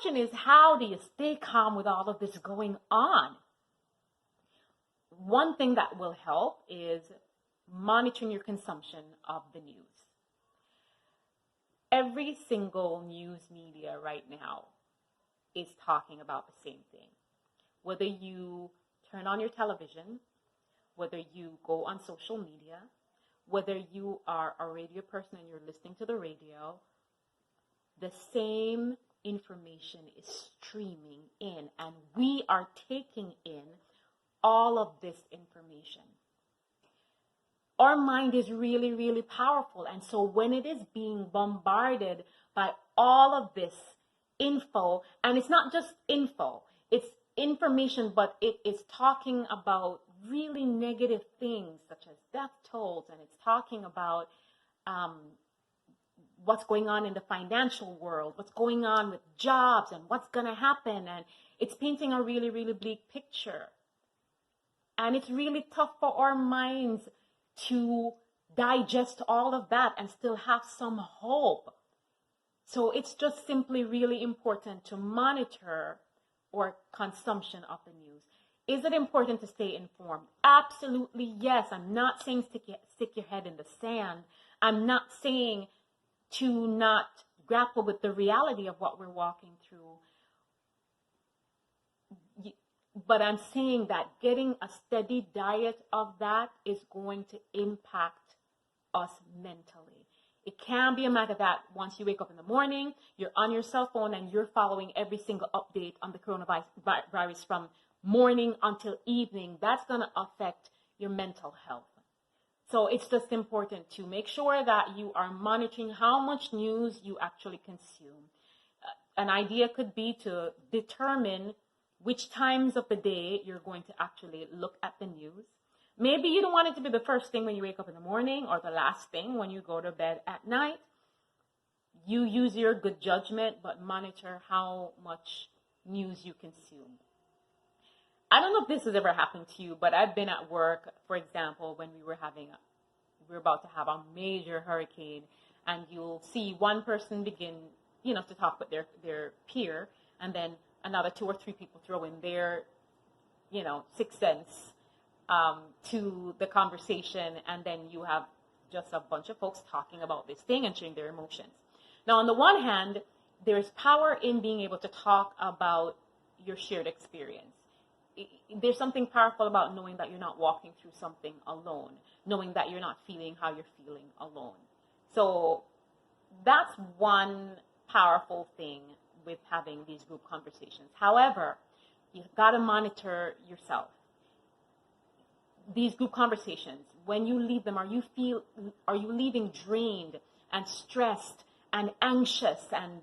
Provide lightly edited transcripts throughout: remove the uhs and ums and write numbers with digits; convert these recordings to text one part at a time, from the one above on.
question is, how do you stay calm with all of this going on? One thing that will help is monitoring your consumption of the news. Every single news media right now is talking about the same thing. Whether you turn on your television, whether you go on social media, whether you are a radio person and you're listening to the radio, the same information is streaming in, and we are taking in all of this information. Our mind is really, really powerful, and so when it is being bombarded by all of this info, and it's not just info, it's information, but it is talking about really negative things such as death tolls, and it's talking about what's going on in the financial world, what's going on with jobs, and what's going to happen, and it's painting a really, really bleak picture. And it's really tough for our minds to digest all of that and still have some hope. So it's just simply really important to monitor our consumption of the news. Is it important to stay informed? Absolutely, yes. I'm not saying stick your head in the sand. I'm not saying to not grapple with the reality of what we're walking through. But I'm saying that getting a steady diet of that is going to impact us mentally. It can be a matter that once you wake up in the morning, you're on your cell phone and you're following every single update on the coronavirus from morning until evening. That's going to affect your mental health. So it's just important to make sure that you are monitoring how much news you actually consume. An idea could be to determine which times of the day you're going to actually look at the news. Maybe you don't want it to be the first thing when you wake up in the morning or the last thing when you go to bed at night. You use your good judgment, but monitor how much news you consume. I don't know if this has ever happened to you, but I've been at work, for example, when we were about to have a major hurricane, and you'll see one person begin, to talk with their peer, and then another 2 or 3 people throw in their, 6 cents to the conversation, and then you have just a bunch of folks talking about this thing and sharing their emotions. Now, on the one hand, there's power in being able to talk about your shared experience. There's something powerful about knowing that you're not walking through something alone, knowing that you're not feeling how you're feeling alone. So that's one powerful thing with having these group conversations. However, you've got to monitor yourself. These group conversations, when you leave them, are you leaving drained and stressed and anxious and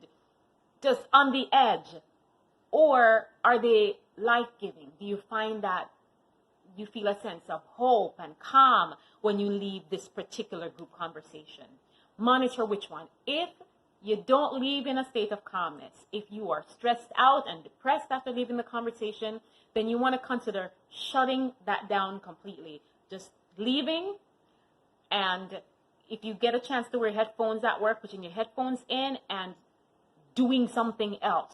just on the edge? Or are they life-giving? Do you find that you feel a sense of hope and calm when you leave this particular group conversation? Monitor which one. If you don't leave in a state of calmness, if you are stressed out and depressed after leaving the conversation, then you want to consider shutting that down completely. Just leaving, and if you get a chance to wear headphones at work, putting your headphones in and doing something else.